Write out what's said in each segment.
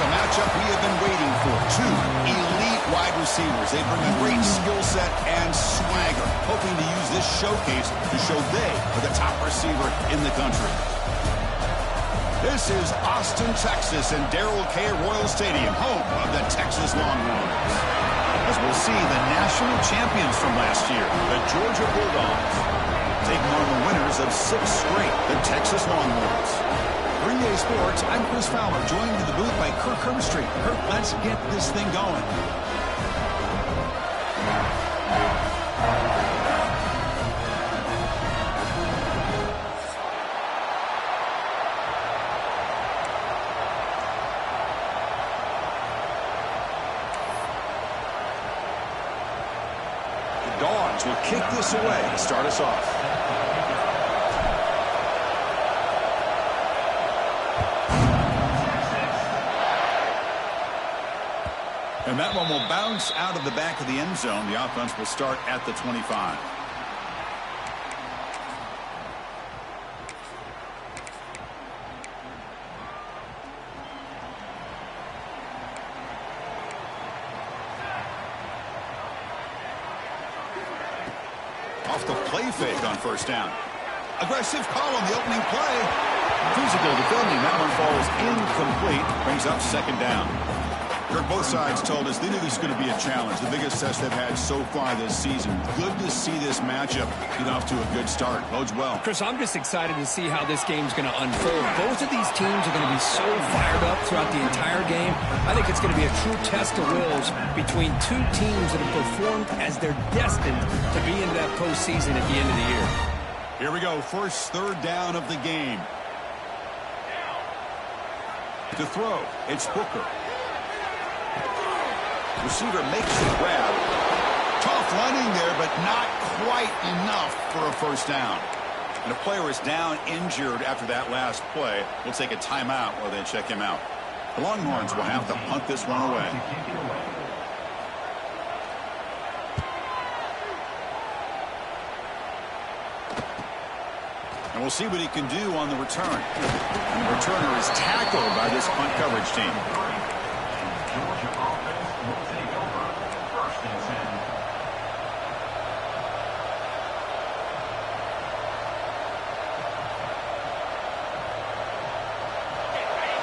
a matchup we have been waiting for. Two elite wide receivers. They bring a great skill set and swagger, hoping to use this showcase to show they are the top receiver in the country. This is Austin, Texas, and Darrell K. Royal Stadium, home of the Texas Longhorns. As we'll see, the national champions from last year, the Georgia Bulldogs, taking on the winners of 6 straight, the Texas Longhorns. For EA Sports, I'm Chris Fowler, joined in the booth by Kirk Herbstreit. Kirk, let's get this thing going. The Dogs will kick this away to start us off. And that one will bounce out of the back of the end zone. The offense will start at the 25. Off the play fake on first down. Aggressive call on the opening play. Physical defending. That one falls incomplete. Brings up second down. Both sides told us they knew this was going to be a challenge, the biggest test they've had so far this season. Good to see this matchup get off to a good start. Bodes well. Chris, I'm just excited to see how this game's going to unfold. Both of these teams are going to be so fired up throughout the entire game. I think it's going to be a true test of wills between two teams that have performed as they're destined to be into that postseason at the end of the year. Here we go. First third down of the game. To throw, it's Booker. Receiver makes the grab. Tough running there, but not quite enough for a first down. And a player is down injured after that last play. We'll take a timeout while they check him out. The Longhorns will have to punt this one away. And we'll see what he can do on the return. And the returner is tackled by this punt coverage team.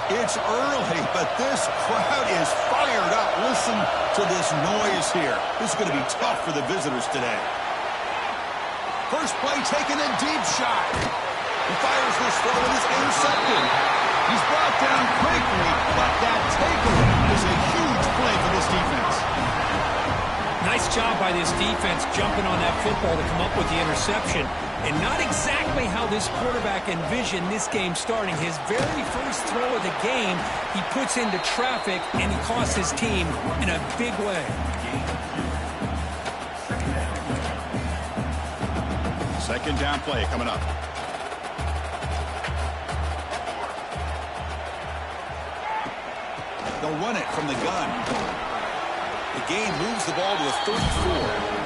It's early, but this crowd is fired up. Listen to this noise here. This is going to be tough for the visitors today. First play taken a deep shot. He fires this throw and is intercepted. He's brought down quickly, but that takeaway is a huge play for this defense. Nice job by this defense jumping on that football to come up with the interception. And not exactly how this quarterback envisioned this game starting. His very first throw of the game, he puts into traffic, and he costs his team in a big way. Second down play coming up. They'll run it from the gun. The game moves the ball to a 34.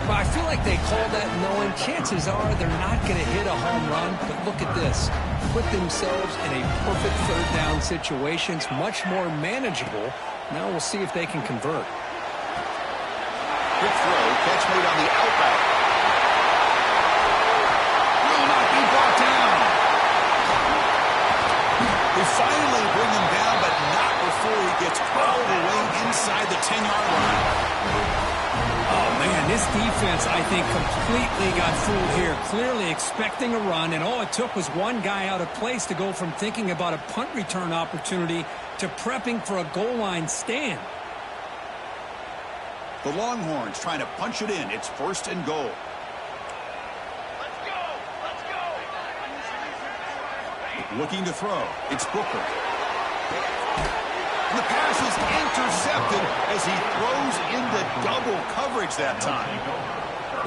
Well, I feel like they call that knowing chances are they're not going to hit a home run. But look at this. Put themselves in a perfect third down situation. It's much more manageable. Now we'll see if they can convert. Quick throw. Catch made on the outback. Will not be brought down. They finally bring him down, but not before he gets all the way inside the 10-yard line. Oh, man, this defense, I think, completely got fooled here. Clearly expecting a run, and all it took was one guy out of place to go from thinking about a punt return opportunity to prepping for a goal line stand. The Longhorns trying to punch it in. It's first and goal. Let's go! Let's go! Looking to throw. It's Booker. The pass is intercepted as he throws into double coverage that time.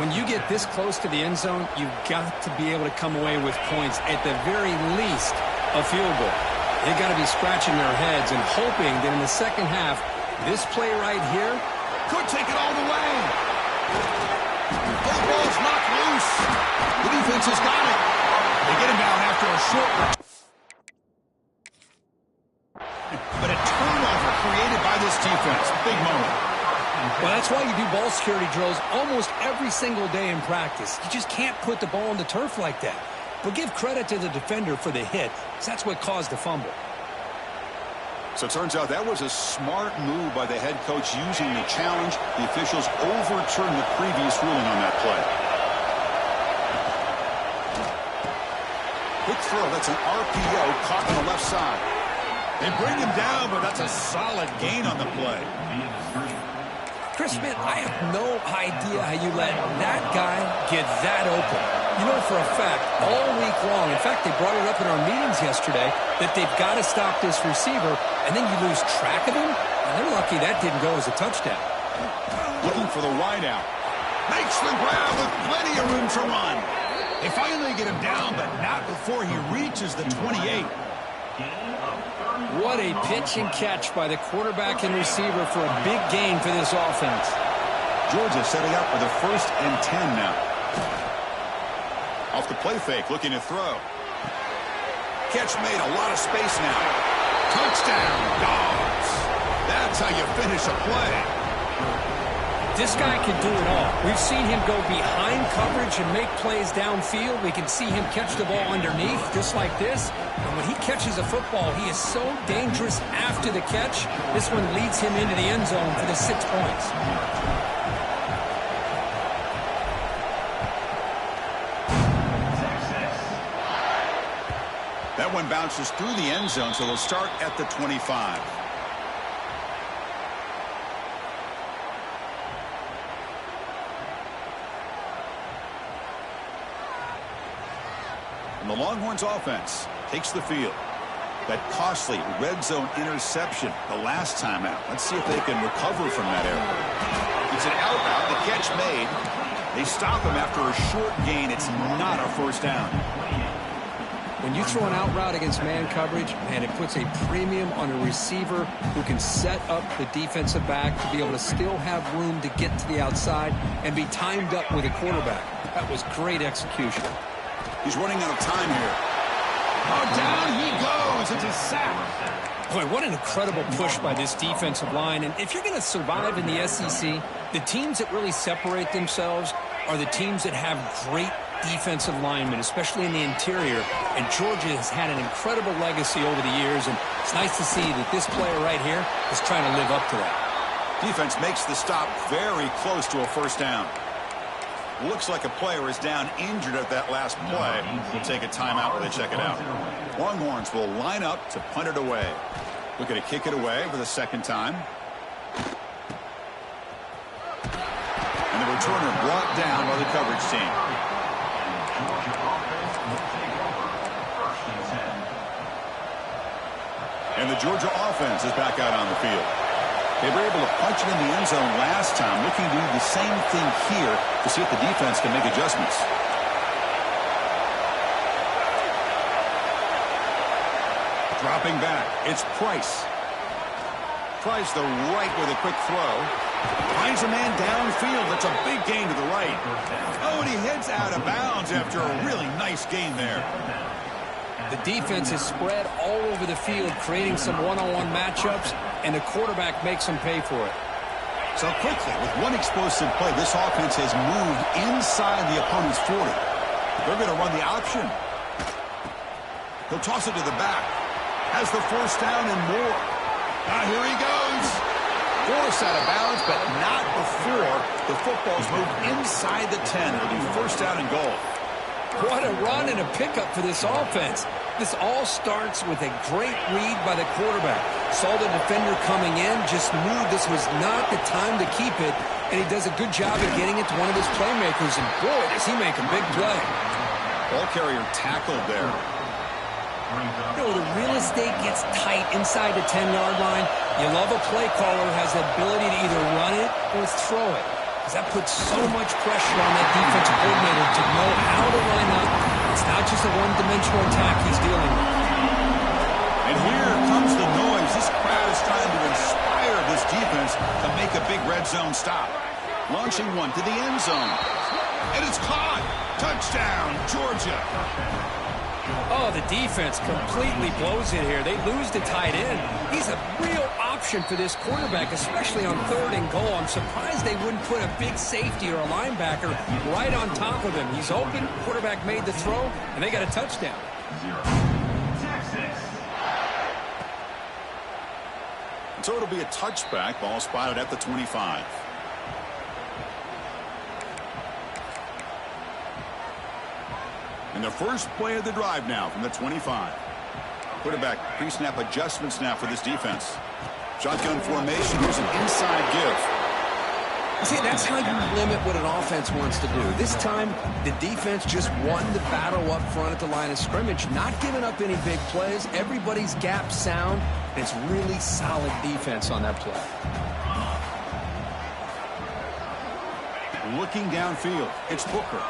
When you get this close to the end zone, you've got to be able to come away with points, at the very least, a field goal. They've got to be scratching their heads and hoping that in the second half, this play right here could take it all the way. The ball's knocked loose. The defense has got it. They get him down after a short. But it That's why you do ball security drills almost every single day in practice. You just can't put the ball on the turf like that. But give credit to the defender for the hit, because that's what caused the fumble. So it turns out that was a smart move by the head coach using the challenge. The officials overturned the previous ruling on that play. Quick throw. That's an RPO caught on the left side. They bring him down, but that's a solid gain on the play. Chris Smith, I have no idea how you let that guy get that open. You know for a fact, all week long, in fact, they brought it up in our meetings yesterday, that they've got to stop this receiver, and then you lose track of him? And they're lucky that didn't go as a touchdown. Looking for the wideout. Makes the grab with plenty of room to run. They finally get him down, but not before he reaches the 28. What a pitch and catch by the quarterback and receiver for a big gain for this offense. Georgia setting up for the 1st and 10 now. Off the play fake, looking to throw. Catch made, a lot of space now. Touchdown, Dogs. That's how you finish a play. This guy can do it all. We've seen him go behind coverage and make plays downfield. We can see him catch the ball underneath, just like this. And when he catches a football, he is so dangerous after the catch. This one leads him into the end zone for the 6 points. That one bounces through the end zone, so they'll start at the 25. And the Longhorns offense takes the field. That costly red zone interception the last time out. Let's see if they can recover from that error. It's an out route, the catch made. They stop him after a short gain. It's not a first down. When you throw an out route against man coverage, man, it puts a premium on a receiver who can set up the defensive back to be able to still have room to get to the outside and be timed up with a quarterback. That was great execution. He's running out of time here. Oh, down he goes. It's a sack. Boy, what an incredible push by this defensive line. And if you're going to survive in the SEC, the teams that really separate themselves are the teams that have great defensive linemen, especially in the interior. And Georgia has had an incredible legacy over the years, and it's nice to see that this player right here is trying to live up to that. Defense makes the stop very close to a first down. Looks like a player is down injured at that last play. We'll take a timeout while they check it out. Longhorns will line up to punt it away. Looking to kick it away for the second time. And the returner brought down by the coverage team. And the Georgia offense is back out on the field. They were able to punch it in the end zone last time, looking to do the same thing here to see if the defense can make adjustments. Dropping back, it's Price. Tries the right with a quick throw. Finds a man downfield. That's a big gain to the right. Oh, and he heads out of bounds after a really nice gain there. The defense is spread all over the field, creating some one-on-one matchups, and the quarterback makes them pay for it. So quickly, with one explosive play, this offense has moved inside the opponent's 40. They're going to run the option. He'll toss it to the back. Has the first down and more. Here he goes. Forced out of bounds, but not before the football's moved inside the 10. It'll be first down and goal. What a run and a pickup for this offense. This all starts with a great read by the quarterback. Saw the defender coming in, just knew this was not the time to keep it, and he does a good job of getting it to one of his playmakers, and boy, does he make a big play. Ball carrier tackled there. You know, the real estate gets tight inside the 10-yard line. You love a play caller who has the ability to either run it or throw it. That puts so much pressure on that defensive coordinator to know how to line up. It's not just a one-dimensional attack he's dealing with. And here comes the noise. This crowd is trying to inspire this defense to make a big red zone stop. Launching one to the end zone. And it's caught. Touchdown, Georgia. Oh, the defense completely blows it here. They lose the tight end. He's a real option for this quarterback, especially on 3rd and goal. I'm surprised they wouldn't put a big safety or a linebacker right on top of him. He's open, quarterback made the throw, and they got a touchdown. So it'll be a touchback. Ball spotted at the 25. And the first play of the drive now from the 25. Quarterback pre-snap adjustments now for this defense. Shotgun formation. Here's an inside give. See, that's how you limit what an offense wants to do. This time, the defense just won the battle up front at the line of scrimmage, not giving up any big plays. Everybody's gap sound. And it's really solid defense on that play. Looking downfield, it's Booker.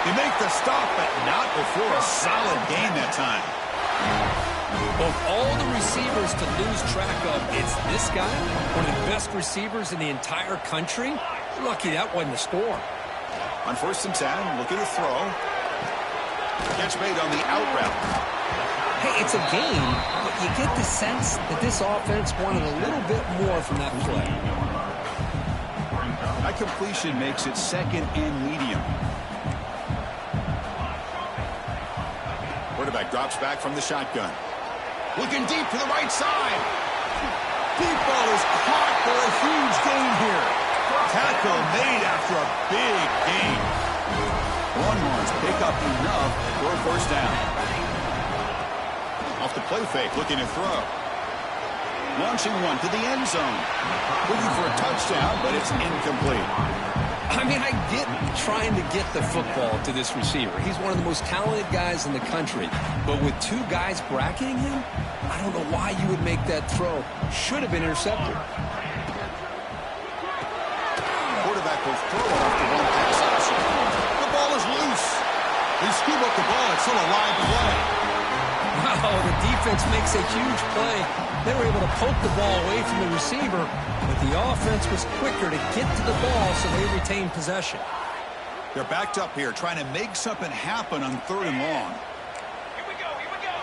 They make the stop, but not before a solid gain that time. Of all the receivers to lose track of, it's this guy, one of the best receivers in the entire country. Lucky that wasn't a score. On 1st and 10, looking to throw. Catch made on the out route. Hey, it's a game, but you get the sense that this offense wanted a little bit more from that play. That completion makes it 2nd and medium. Quarterback drops back from the shotgun. Looking deep to the right side. Deep ball is caught for a huge gain here. Tackle made after a big gain. Longhorns pick up enough for a 1st down. Off the play fake, looking to throw. Launching one to the end zone. Looking for a touchdown, but it's incomplete. I mean, I get trying to get the football to this receiver. He's one of the most talented guys in the country. But with 2 guys bracketing him, I don't know why you would make that throw. Should have been intercepted. Quarterback will throw it off the one pass option. The ball is loose. They scoop up the ball. It's still a live play. Wow, the defense makes a huge play. They were able to poke the ball away from the receiver, but the offense was quicker to get to the ball, so they retained possession. They're backed up here, trying to make something happen on 3rd and long. Here we go, here we go.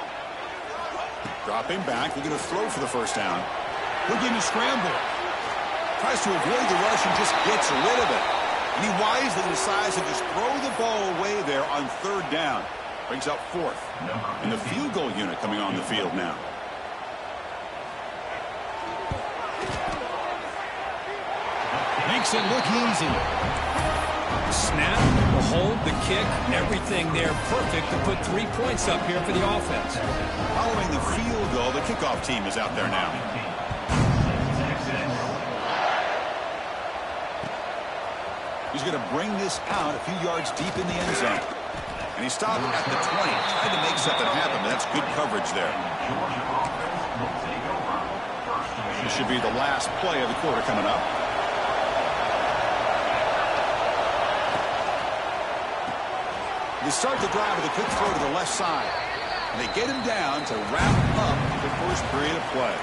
Dropping back, looking to throw for the 1st down. Looking to scramble. Tries to avoid the rush and just gets rid of it. And he wisely decides to just throw the ball away there on 3rd down. Brings up 4th. And the field goal unit coming on the field now. Makes it look easy. Snap, the hold, the kick, everything there perfect to put 3 points up here for the offense. Following the field goal, the kickoff team is out there now. He's going to bring this out a few yards deep in the end zone. And he stopped at the 20, tried to make something happen, but that's good coverage there. This should be the last play of the quarter coming up. They start the drive with a quick throw to the left side. And they get him down to wrap up the first period of play.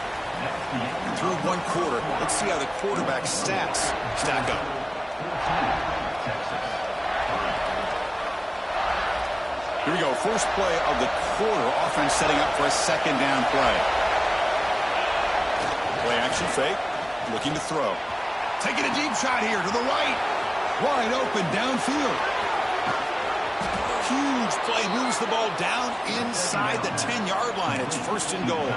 And through 1 quarter, let's see how the quarterback's stats stack up. Here we go, first play of the quarter. Offense setting up for a 2nd down play. Play action fake, looking to throw. Taking a deep shot here to the right. Wide open downfield. Huge play, moves the ball down inside the 10-yard line. It's 1st and goal.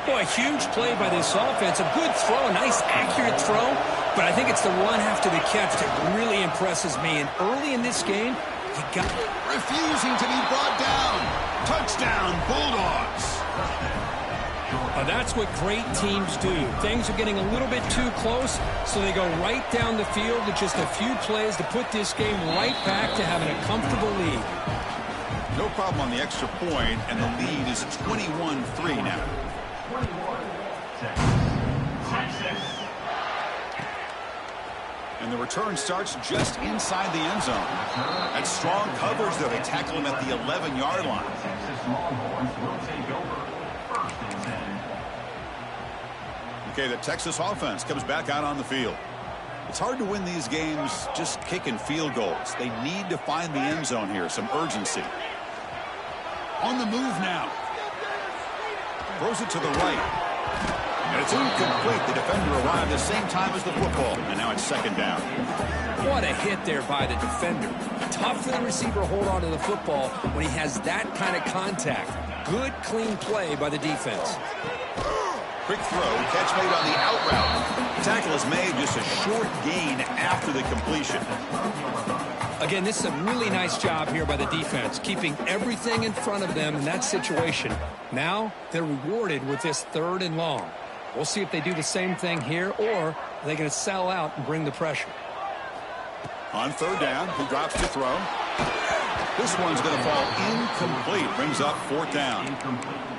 Boy, huge play by this offense. A good throw, a nice accurate throw. But I think it's the run after the catch that really impresses me. And early in this game, he got refusing to be brought down. Touchdown, Bulldogs. That's what great teams do. Things are getting a little bit too close, so they go right down the field with just a few plays to put this game right back to having a comfortable lead. No problem on the extra point, and the lead is 21-3 now. And the return starts just inside the end zone. That's strong coverage, though. They tackle him at the 11-yard line. Okay, the Texas offense comes back out on the field. It's hard to win these games just kicking field goals. They need to find the end zone here, some urgency. On the move now. Throws it to the right. And it's incomplete. The defender arrived the same time as the football. And now it's second down. What a hit there by the defender. Tough for the receiver to hold on to the football when he has that kind of contact. Good, clean play by the defense. Quick throw, catch made on the out route. The tackle is made, just a short gain after the completion. Again, this is a really nice job here by the defense, keeping everything in front of them in that situation. Now they're rewarded with this 3rd and long. We'll see if they do the same thing here, or are they going to sell out and bring the pressure. On 3rd down, he drops to throw. This one's going to fall incomplete. Brings up 4th down.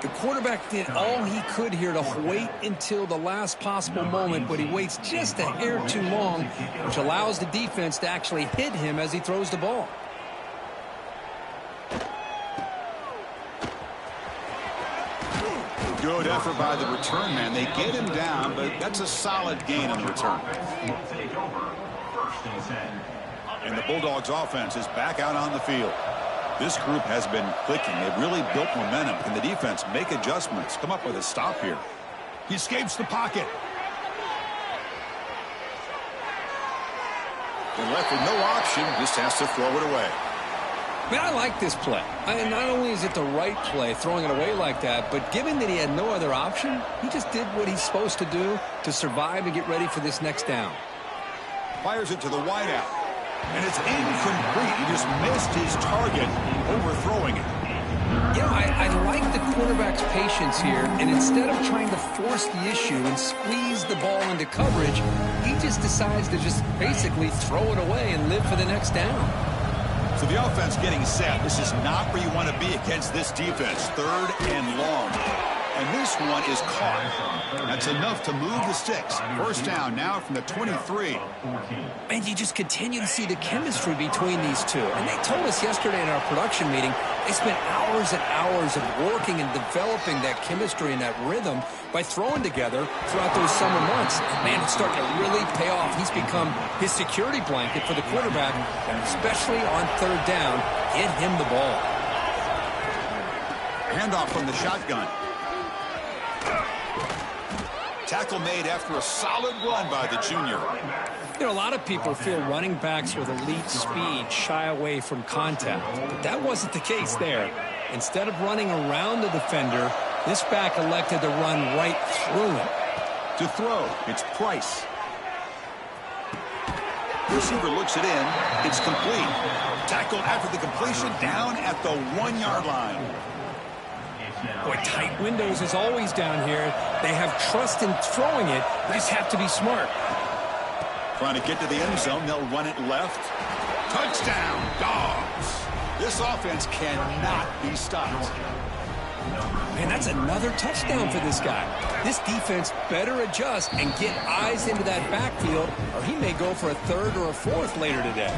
The quarterback did all he could here to wait until the last possible moment, but he waits just a hair too long, which allows the defense to actually hit him as he throws the ball. Good effort by the return man. They get him down, but that's a solid gain on the return. And the Bulldogs offense is back out on the field. This group has been clicking. They've really built momentum. Can the defense make adjustments? Come up with a stop here. He escapes the pocket. And left with no option, just has to throw it away. Man, I like this play. Not only is it the right play, throwing it away like that, but given that he had no other option, he just did what he's supposed to do to survive and get ready for this next down. Fires it to the wideout. And it's incomplete. He just missed his target, overthrowing it. You know, I like the quarterback's patience here, and instead of trying to force the issue and squeeze the ball into coverage, he just decides to just basically throw it away and live for the next down. So the offense getting set. This is not where you want to be against this defense. 3rd and long. And this one is caught. That's enough to move the sticks. 1st down now from the 23. And you just continue to see the chemistry between these two. And they told us yesterday in our production meeting, they spent hours and hours of working and developing that chemistry and that rhythm by throwing together throughout those summer months. And man, it's starting to really pay off. He's become his security blanket for the quarterback, and especially on 3rd down, get him the ball. Handoff from the shotgun. Tackle made after a solid run by the junior. You know, a lot of people feel running backs with elite speed shy away from contact, but that wasn't the case there. Instead of running around the defender, this back elected to run right through him. To throw, it's Price. Receiver looks it in. It's complete. Tackled after the completion, down at the 1-yard line. Boy, tight windows is always down here. They have trust in throwing it. They just have to be smart. Trying to get to the end zone. They'll run it left. Touchdown, Dogs. This offense cannot be stopped. Man, that's another touchdown for this guy. This defense better adjust and get eyes into that backfield, or he may go for a 3rd or a 4th later today.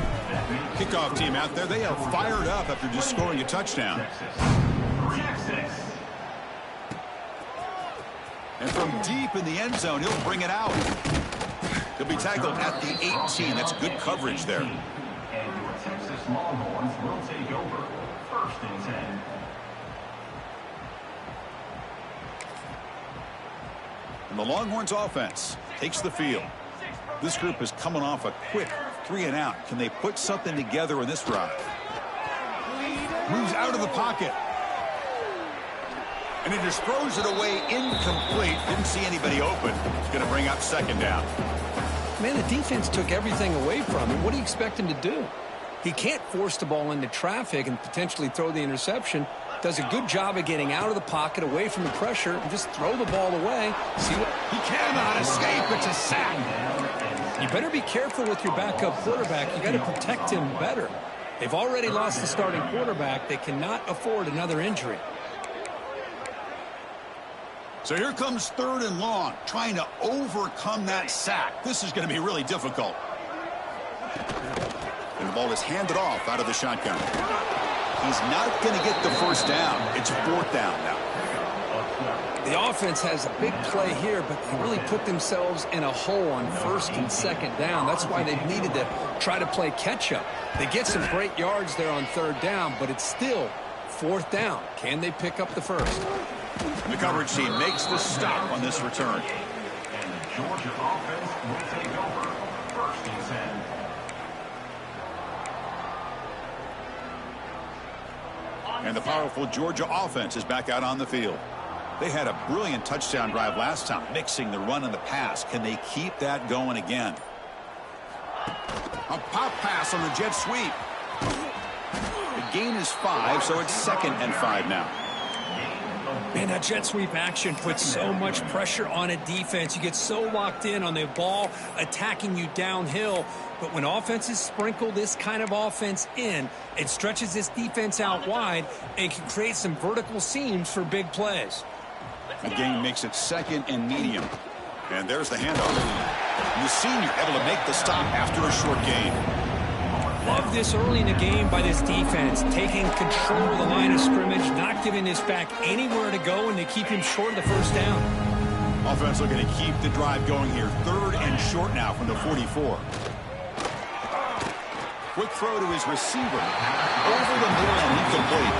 Kickoff team out there, they are fired up after just scoring a touchdown. And from deep in the end zone, he'll bring it out. He'll be tackled at the 18. That's good coverage there. And your Texas Longhorns will take over 1st and 10. And the Longhorns offense takes the field. This group is coming off a quick 3 and out. Can they put something together in this drive? Moves out of the pocket. And he just throws it away incomplete. Didn't see anybody open. It's going to bring up 2nd down. Man, the defense took everything away from him. What do you expect him to do? He can't force the ball into traffic and potentially throw the interception. Does a good job of getting out of the pocket, away from the pressure, and just throw the ball away. See what he cannot escape. It's a sack. You better be careful with your backup quarterback. You got to protect him better. They've already lost the starting quarterback. They cannot afford another injury. So here comes 3rd and long, trying to overcome that sack. This is going to be really difficult. And the ball is handed off out of the shotgun. He's not going to get the 1st down. It's 4th down now. The offense has a big play here, but they really put themselves in a hole on 1st and 2nd down. That's why they've needed to try to play catch-up. They get some great yards there on 3rd down, but it's still 4th down. Can they pick up the first? The coverage team makes the stop on this return. And the Georgia offense will take over. 1st and 10. And the powerful Georgia offense is back out on the field. They had a brilliant touchdown drive last time, mixing the run and the pass. Can they keep that going again? A pop pass on the jet sweep. The gain is 5, so it's 2nd and 5 now. Man, that jet sweep action puts so much pressure on a defense. You get so locked in on the ball attacking you downhill. But when offenses sprinkle this kind of offense in, it stretches this defense out wide and can create some vertical seams for big plays. The gain makes it 2nd and medium. And there's the handoff. The senior able to make the stop after a short gain. Love this early in the game by this defense, taking control of the line of scrimmage, not giving this back anywhere to go, and to keep him short of the 1st down. Offense looking to keep the drive going here. 3rd and short now from the 44. Quick throw to his receiver. Over the middle and incomplete.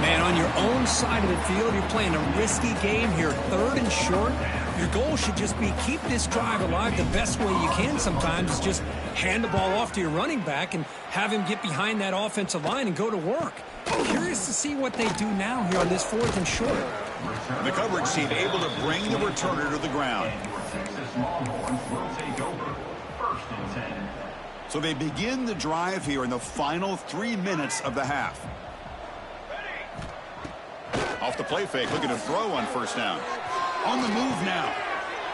Man, on your own side of the field, you're playing a risky game here. 3rd and short. Your goal should just be keep this drive alive the best way you can sometimes is just hand the ball off to your running back and have him get behind that offensive line and go to work. I'm curious to see what they do now here on this 4th and short. The coverage team able to bring the returner to the ground. Texas Longhorns will take over. 1st and 10. So they begin the drive here in the final 3 minutes of the half. Off the play fake, looking to throw on 1st down. On the move now.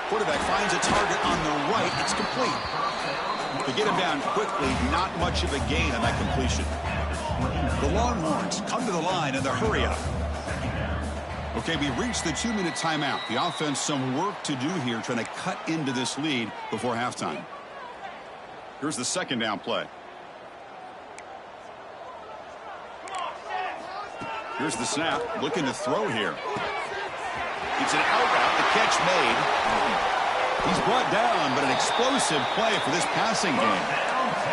Quarterback finds a target on the right. It's complete. To get him down quickly, not much of a gain on that completion. The Longhorns come to the line in the hurry up. Okay, we reached the 2-minute timeout. The offense some work to do here, trying to cut into this lead before halftime. Here's the 2nd down play. Here's the snap, looking to throw here. It's an out route, the catch made. He's brought down, but an explosive play for this passing game.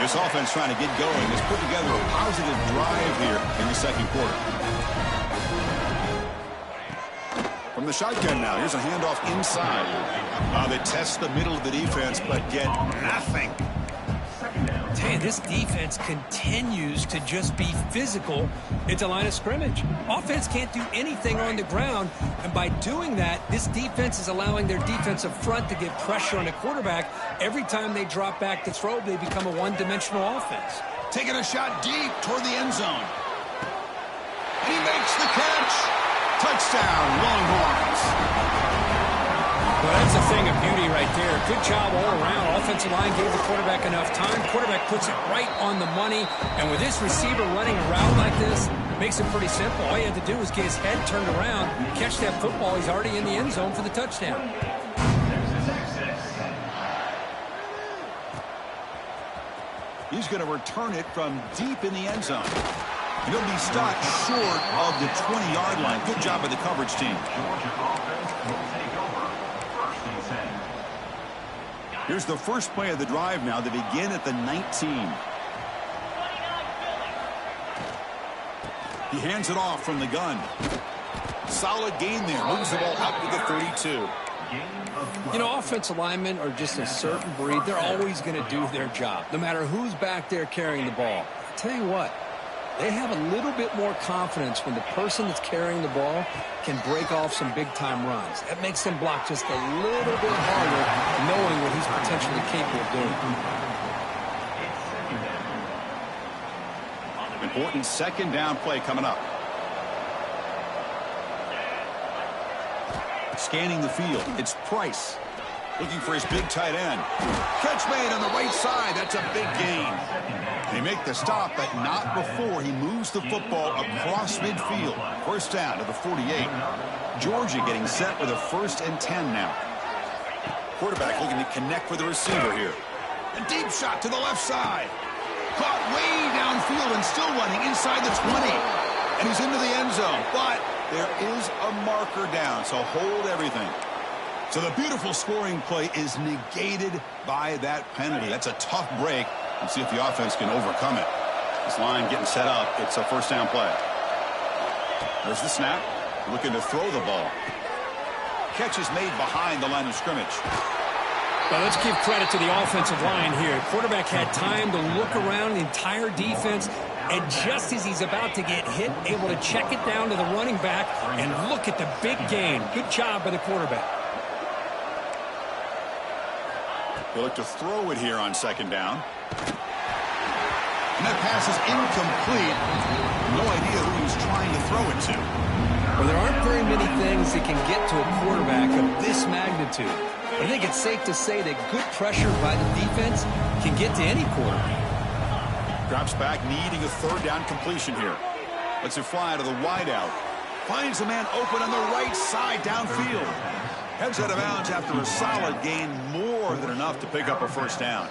This offense trying to get going has put together a positive drive here in the 2nd quarter. From the shotgun now, here's a handoff inside. They test the middle of the defense, but get nothing. Hey, this defense continues to just be physical at the line of scrimmage. Offense can't do anything on the ground, and by doing that, this defense is allowing their defensive front to get pressure on the quarterback. Every time they drop back to throw, they become a one-dimensional offense. Taking a shot deep toward the end zone. And he makes the catch. Touchdown, Longhorns. Well, that's a thing of beauty right there. Good job all around. Offensive line gave the quarterback enough time. Quarterback puts it right on the money. And with this receiver running a route like this, makes it pretty simple. All you have to do is get his head turned around, catch that football. He's already in the end zone for the touchdown. He's going to return it from deep in the end zone. He'll be stopped short of the 20-yard line. Good job by the coverage team. Georgia offense will take over. 1st and 10. Here's the first play of the drive now. They begin at the 19. He hands it off from the gun. Solid gain there. Moves the ball out to the 32. You know, offensive linemen are just a certain breed. They're always going to do their job, no matter who's back there carrying the ball. I'll tell you what, they have a little bit more confidence when the person that's carrying the ball can break off some big-time runs. That makes them block just a little bit harder, knowing what he's potentially capable of doing. Important 2nd down play coming up. Scanning the field, it's Price. Looking for his big tight end. Catch made on the right side. That's a big gain. They make the stop, but not before he moves the football across midfield. 1st down to the 48. Georgia getting set with a 1st and 10 now. Quarterback looking to connect with the receiver here. A deep shot to the left side. Caught way downfield and still running inside the 20. And he's into the end zone, but there is a marker down, so hold everything. So the beautiful scoring play is negated by that penalty. That's a tough break. And see if the offense can overcome it. This line getting set up. It's a 1st down play. There's the snap. Looking to throw the ball. Catch is made behind the line of scrimmage. Well, let's give credit to the offensive line here. Quarterback had time to look around the entire defense, and just as he's about to get hit, able to check it down to the running back, and look at the big gain. Good job by the quarterback. They look to throw it here on second down. And that pass is incomplete. No idea who he was trying to throw it to. Well, there aren't very many things that can get to a quarterback of this magnitude. But I think it's safe to say that good pressure by the defense can get to any quarterback. Drops back, needing a third down completion here. Lets it fly to the wideout. Finds a man open on the right side downfield. Heads out of bounds after a solid gain, more than enough to pick up a first down.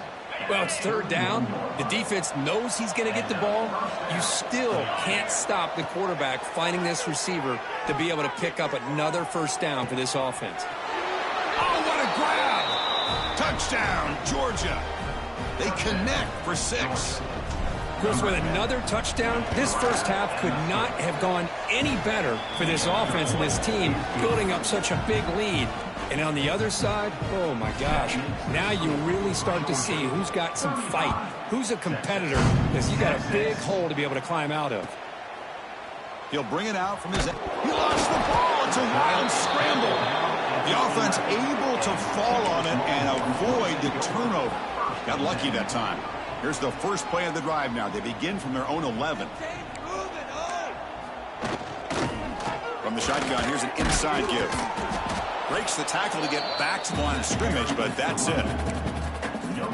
Well, it's third down. The defense knows he's going to get the ball. You still can't stop the quarterback finding this receiver to be able to pick up another first down for this offense. Oh, what a grab! Touchdown, Georgia. They connect for 6. Chris, with another touchdown, this first half could not have gone any better for this offense and this team, building up such a big lead. And on the other side, oh my gosh, now you really start to see who's got some fight, who's a competitor, because you got a big hole to be able to climb out of. He'll bring it out from his end. He lost the ball. It's a wild scramble. The offense able to fall on it and avoid the turnover. Got lucky that time. Here's the first play of the drive now. They begin from their own 11. From the shotgun, here's an inside give. Breaks the tackle to get back to the line of scrimmage, but that's it.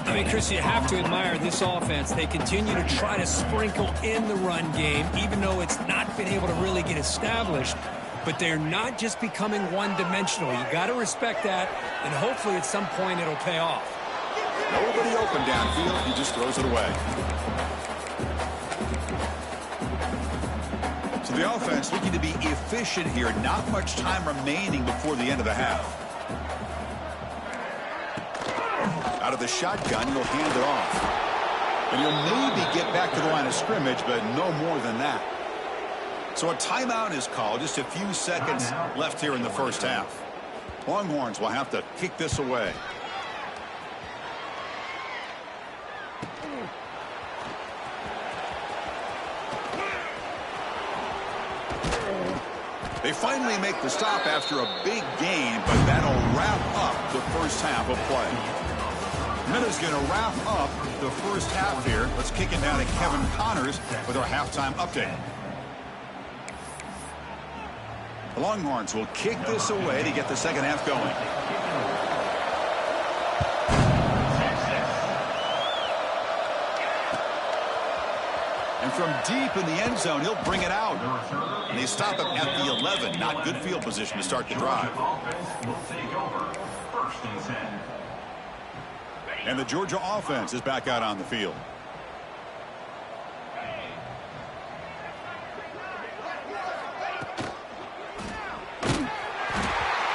I mean, Chris, you have to admire this offense. They continue to try to sprinkle in the run game, even though it's not been able to really get established. But they're not just becoming one-dimensional. You got to respect that, and hopefully at some point it'll pay off. Nobody open downfield. He just throws it away. So the offense looking to be efficient here. Not much time remaining before the end of the half. Out of the shotgun, he'll hand it off. And he'll maybe get back to the line of scrimmage, but no more than that. So a timeout is called. Just a few seconds left here in the first half. Longhorns will have to kick this away. They finally make the stop after a big gain, but that'll wrap up the first half of play. Minna's going to wrap up the first half here. Let's kick it down to Kevin Connors with our halftime update. The Longhorns will kick this away to get the second half going. And from deep in the end zone, he'll bring it out. And they stop him at the 11. Not good field position to start the drive. And the Georgia offense is back out on the field.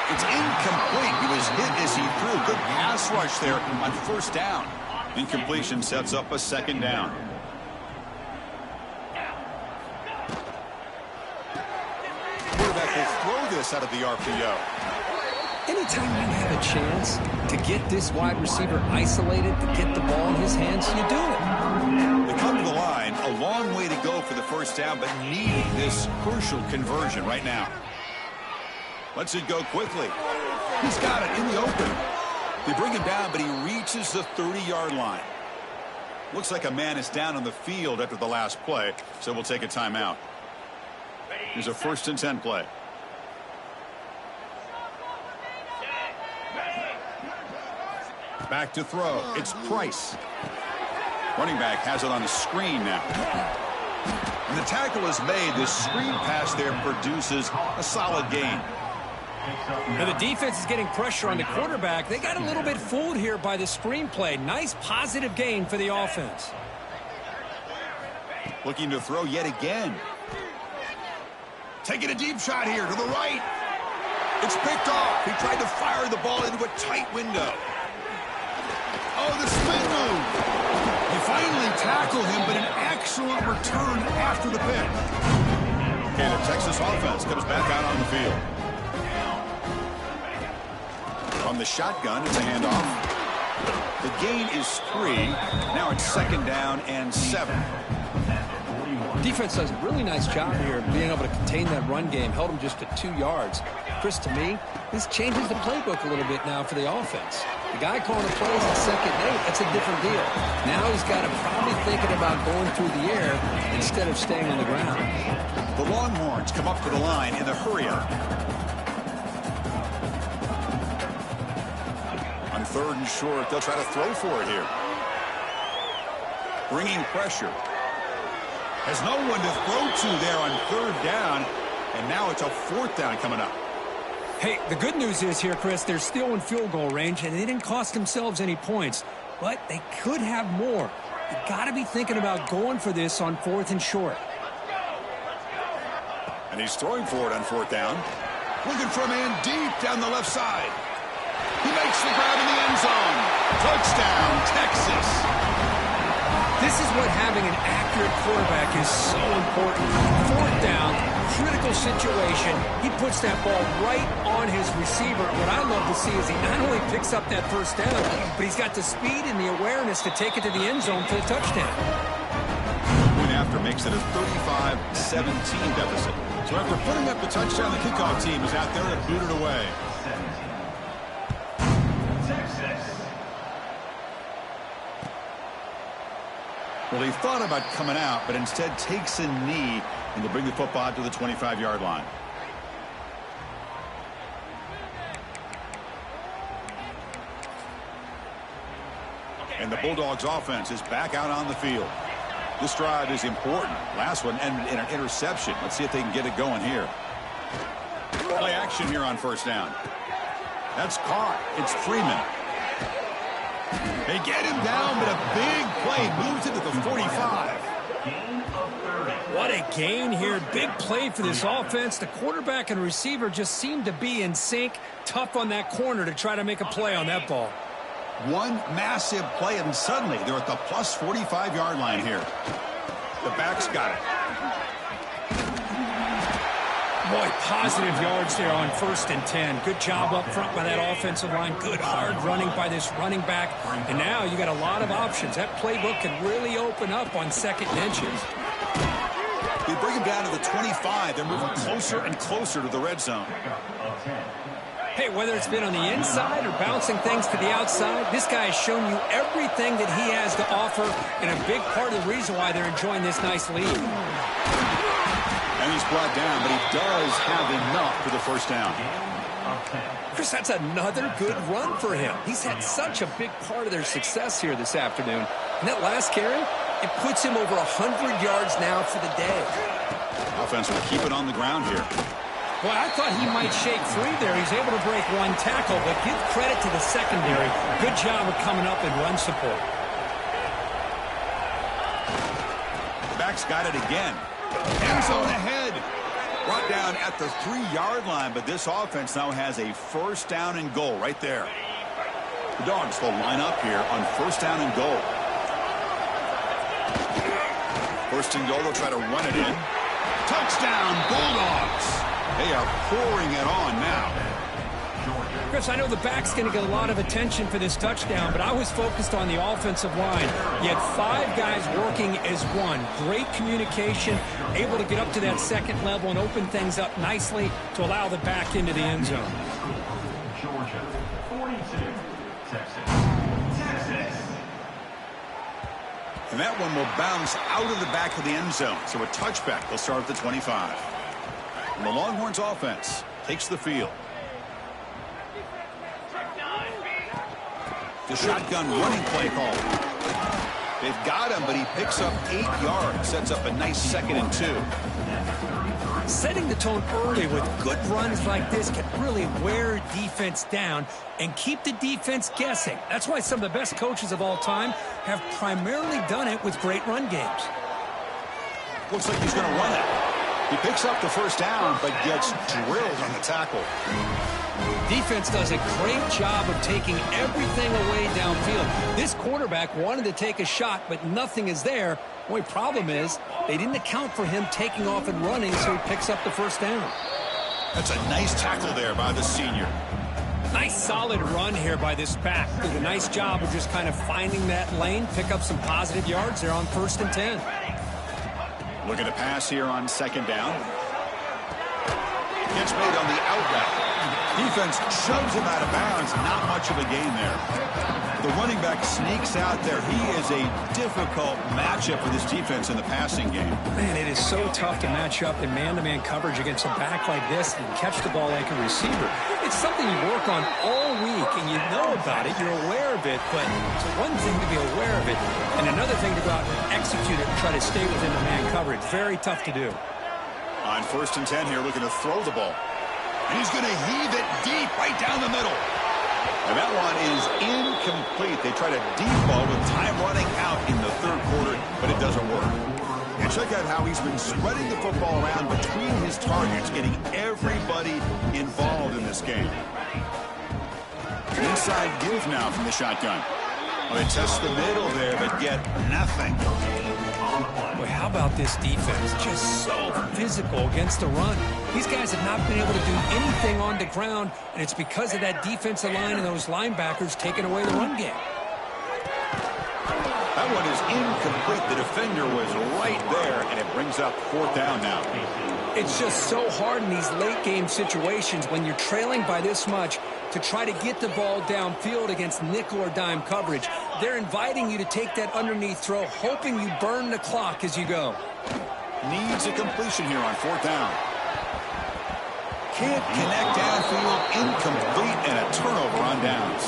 It's incomplete. He was hit as he threw. Good pass rush there on first down. Incompletion sets up a second down. Quarterback will throw this out of the RPO. Anytime you have a chance to get this wide receiver isolated, to get the ball in his hands, you do it. They come to the line, a long way to go for the first down, but needing this crucial conversion right now. Lets it go quickly. He's got it in the open. They bring him down, but he reaches the 30-yard line. Looks like a man is down on the field after the last play, so we'll take a timeout. Here's a 1st and 10 play. Back to throw. It's Price. Running back has it on the screen now. And the tackle is made. This screen pass there produces a solid gain. Now the defense is getting pressure on the quarterback. They got a little bit fooled here by the screen play. Nice positive gain for the offense. Looking to throw yet again. Taking a deep shot here to the right. It's picked off. He tried to fire the ball into a tight window. Oh, the spin move. They finally tackle him, but an excellent return after the pick. Okay, the Texas offense comes back out on the field. From the shotgun, it's a handoff. The gain is 3. Now it's 2nd down and 7. Defense does a really nice job here being able to contain that run game. Held them just at 2 yards. Chris, to me, this changes the playbook a little bit now for the offense. The guy calling the plays at 2nd and 8, that's a different deal. Now he's got to probably thinking about going through the air instead of staying on the ground. The Longhorns come up to the line in the hurry-up. On 3rd and short, they'll try to throw for it here. Bringing pressure. Has no one to throw to there on 3rd down, and now it's a 4th down coming up. Hey, the good news is here, Chris, they're still in field goal range, and they didn't cost themselves any points, but they could have more. You got to be thinking about going for this on 4th and short. And he's throwing for it on 4th down. Looking for a man deep down the left side. He makes the grab in the end zone. Touchdown, Texas. This is what having an accurate quarterback is so important. 4th down, critical situation. He puts that ball right on his receiver. What I love to see is he not only picks up that 1st down, but he's got the speed and the awareness to take it to the end zone for the touchdown. Point after makes it a 35-17 deficit. So after putting up the touchdown, the kickoff team is out there to boot it away. Well, he thought about coming out, but instead takes a knee and to bring the football to the 25-yard line. And the Bulldogs offense is back out on the field. This drive is important. Last one ended in an interception. Let's see if they can get it going here. Play action here on 1st down. That's caught. It's Freeman. They get him down, but a big play moves it to the 45. What a gain here. Big play for this offense. The quarterback and receiver just seem to be in sync. Tough on that corner to try to make a play on that ball. One massive play, and suddenly they're at the plus 45-yard line here. The back's got it. Boy, positive yards there on 1st and 10. Good job up front by that offensive line. Good hard running by this running back. And now you got a lot of options. That playbook can really open up on 2nd and inches. They bring him down to the 25. They're moving closer and closer to the red zone. Hey, whether it's been on the inside or bouncing things to the outside, this guy has shown you everything that he has to offer, and a big part of the reason why they're enjoying this nice lead. And he's brought down, but he does have enough for the 1st down. Chris, that's another good run for him. He's had such a big part of their success here this afternoon. And that last carry, it puts him over 100 yards now for the day. Offense will keep it on the ground here. Boy, I thought he might shake free there. He's able to break one tackle, but give credit to the secondary. Good job of coming up in run support. Back's got it again. End zone ahead. Brought down at the 3-yard line, but this offense now has a 1st down and goal right there. The Dogs will line up here on 1st down and goal. 1st and goal, they'll try to run it in. Touchdown, Bulldogs. They are pouring it on now. Chris, I know the back's going to get a lot of attention for this touchdown, but I was focused on the offensive line. You had 5 guys working as one. Great communication, able to get up to that 2nd level and open things up nicely to allow the back into the end zone. Georgia, 42. Texas. And that one will bounce out of the back of the end zone. So a touchback. They'll start at the 25. And the Longhorns offense takes the field. The shotgun running play call. They've got him, but he picks up 8 yards. Sets up a nice 2nd and 2. Setting the tone early with good runs like this can really wear defense down and keep the defense guessing. That's why some of the best coaches of all time have primarily done it with great run games. Looks like he's going to run it. He picks up the 1st down, but gets drilled on the tackle. Defense does a great job of taking everything away downfield. This quarterback wanted to take a shot, but nothing is there. The only problem is they didn't account for him taking off and running, so he picks up the first down. That's a nice tackle there by the senior. Nice solid run here by this back. Did a nice job of just kind of finding that lane, pick up some positive yards there on 1st and 10. Looking to pass here on 2nd down. Gets made on the out route. Defense shoves him out of bounds. Not much of a gain there. The running back sneaks out there. He is a difficult matchup for this defense in the passing game. Man, it is so tough to match up in man-to-man coverage against a back like this and catch the ball like a receiver. It's something you work on all week, and you know about it. You're aware of it, but it's one thing to be aware of it, and another thing to go out and execute it and try to stay within the man coverage. Very tough to do. On 1st and 10 here, looking to throw the ball. And he's going to heave it deep right down the middle. And that one is incomplete. They try to deep ball with time running out in the 3rd quarter, but it doesn't work. And check out how he's been spreading the football around between his targets, getting everybody involved in this game. Inside give now from the shotgun. Well, they test the middle there, but get nothing. Boy, how about this defense? Just so physical against the run. These guys have not been able to do anything on the ground, and it's because of that defensive line and those linebackers taking away the run game. That one is incomplete. The defender was right there, and it brings up 4th down now. It's just so hard in these late-game situations when you're trailing by this much to try to get the ball downfield against nickel or dime coverage. They're inviting you to take that underneath throw, hoping you burn the clock as you go. Needs a completion here on 4th down. Can't connect downfield, incomplete, and a turnover on downs.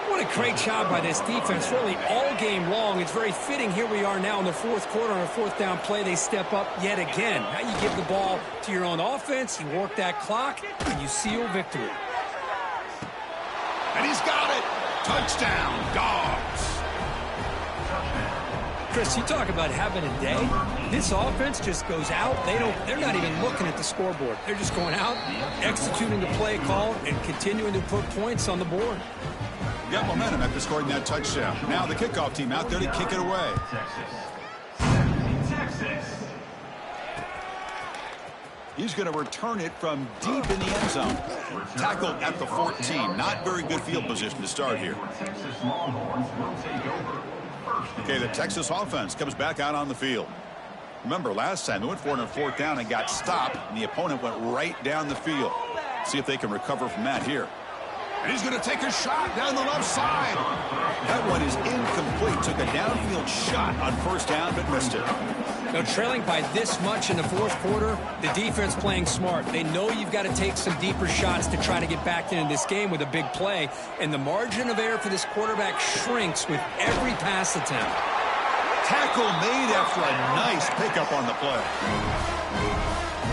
What a great job by this defense, really all game long. It's very fitting. Here we are now in the 4th quarter on a 4th down play. They step up yet again. Now you give the ball to your own offense, you work that clock, and you seal victory. And he's got it. Touchdown, Dogs. Chris, you talk about having a day. This offense just goes out. They're not even looking at the scoreboard. They're just going out, executing the play call, and continuing to put points on the board. Got momentum after scoring that touchdown. Now the kickoff team out there to kick it away. He's going to return it from deep in the end zone. Tackled at the 14. Not very good field position to start here. Okay, the Texas offense comes back out on the field. Remember, last time they went for it on 4th down and got stopped, and the opponent went right down the field. See if they can recover from that here. And he's going to take a shot down the left side. That one is incomplete. Took a downfield shot on 1st down, but missed it. Now, trailing by this much in the 4th quarter, the defense playing smart. They know you've got to take some deeper shots to try to get back into this game with a big play. And the margin of error for this quarterback shrinks with every pass attempt. Tackle made after a nice pickup on the play.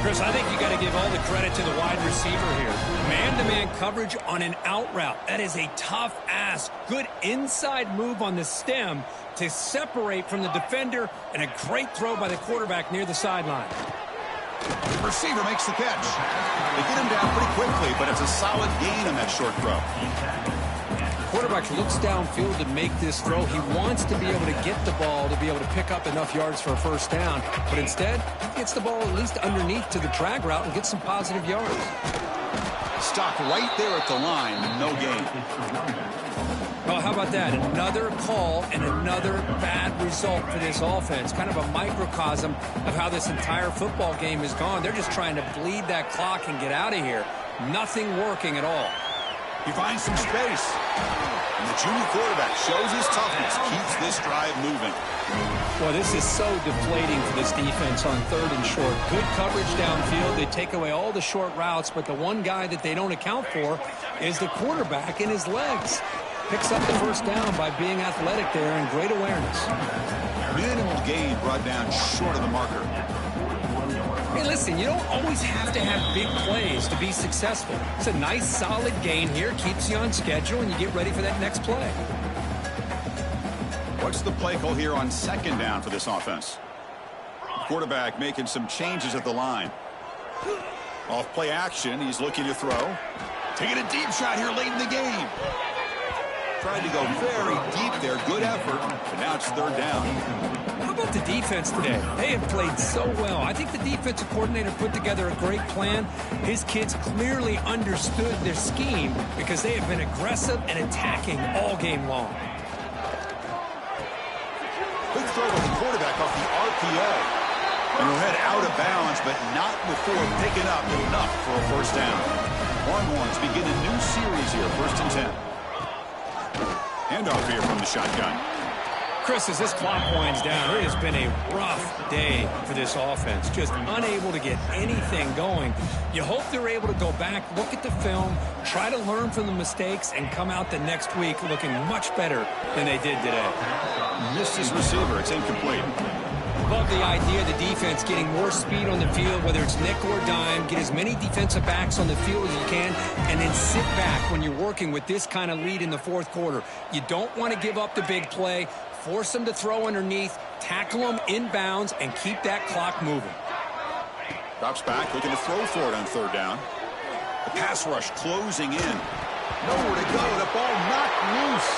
Chris, I think you got to give all the credit to the wide receiver here. Man-to-man coverage on an out route. That is a tough ask. Good inside move on the stem to separate from the defender, and a great throw by the quarterback near the sideline. The receiver makes the catch. They get him down pretty quickly, but it's a solid gain on that short throw. Quarterback looks downfield to make this throw. He wants to be able to get the ball to be able to pick up enough yards for a 1st down, but instead he gets the ball at least underneath to the drag route and gets some positive yards. Stopped right there at the line, no gain. Well, how about that? Another call and another bad result for this offense. Kind of a microcosm of how this entire football game has gone. They're just trying to bleed that clock and get out of here. Nothing working at all. He finds some space. And the junior quarterback shows his toughness, keeps this drive moving. Well, this is so deflating for this defense on 3rd and short. Good coverage downfield. They take away all the short routes, but the one guy that they don't account for is the quarterback and his legs. Picks up the 1st down by being athletic there and great awareness. Minimal gain brought down short of the marker. Hey, listen, you don't always have to have big plays to be successful. It's a nice, solid gain here, keeps you on schedule, and you get ready for that next play. What's the play call here on 2nd down for this offense? Quarterback making some changes at the line. Off play action, he's looking to throw. Taking a deep shot here late in the game. Tried to go very deep there. Good effort. But now it's third down. How about the defense today? They have played so well. I think the defensive coordinator put together a great plan. His kids clearly understood their scheme because they have been aggressive and attacking all game long. Quick throw with the quarterback off the RPO. And he'll head out of bounds, but not before picking up enough for a first down. Longhorns begin a new series here, 1st and 10. Handoff here from the shotgun. Chris, as this clock winds down, it has been a rough day for this offense. Just unable to get anything going. You hope they're able to go back, look at the film, try to learn from the mistakes, and come out the next week looking much better than they did today. Missed his receiver. It's incomplete. Love the idea of the defense getting more speed on the field, whether it's nickel or dime, get as many defensive backs on the field as you can, and then sit back when you're working with this kind of lead in the fourth quarter. You don't want to give up the big play, force them to throw underneath, tackle them inbounds, and keep that clock moving. Drops back, looking to throw for it on third down. The pass rush closing in. Nowhere to go. The ball knocked loose.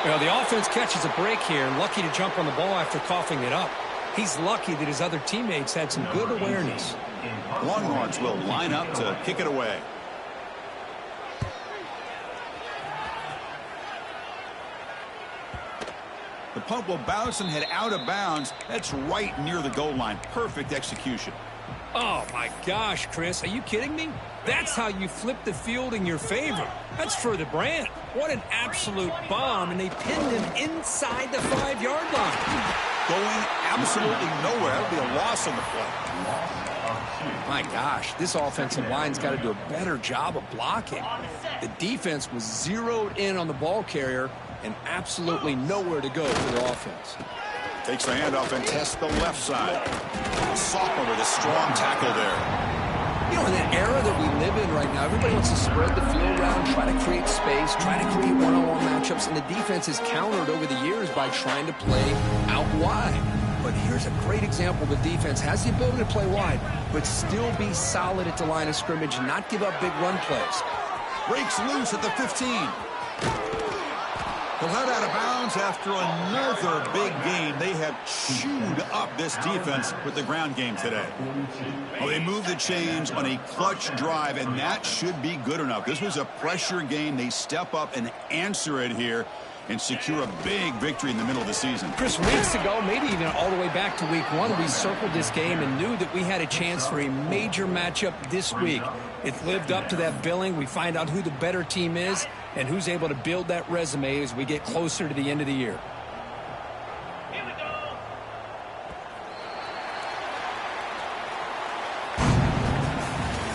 Well, the offense catches a break here, lucky to jump on the ball after coughing it up. He's lucky that his other teammates had some good awareness. Longhorns will line up to kick it away. The punt will bounce and head out of bounds. That's right near the goal line. Perfect execution. Oh, my gosh, Chris. Are you kidding me? That's how you flip the field in your favor. That's for the brand. What an absolute bomb, and they pinned him inside the 5-yard line. Going absolutely nowhere. That would be a loss on the play. My gosh, this offensive line's got to do a better job of blocking. The defense was zeroed in on the ball carrier and absolutely nowhere to go for the offense. Takes the handoff and tests the left side. Sophomore with a strong tackle there. You know, in that era that we live in right now, everybody wants to spread the field around, try to create space, try to create one-on-one matchups, and the defense is countered over the years by trying to play out wide. But here's a great example. The defense has the ability to play wide, but still be solid at the line of scrimmage and not give up big run plays. Breaks loose at the 15. He'll head out of bounds after another big gain. They have chewed up this defense with the ground game today. Well, they moved the chains on a clutch drive, and that should be good enough. This was a pressure game. They step up and answer it here and secure a big victory in the middle of the season. Chris, weeks ago, maybe even all the way back to week 1, we circled this game and knew that we had a chance for a major matchup this week. It lived up to that billing. We find out who the better team is and who's able to build that resume as we get closer to the end of the year. Here we go.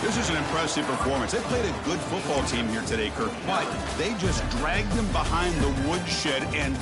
This is an impressive performance. They played a good football team here today, Kirk, but they just dragged them behind the woodshed and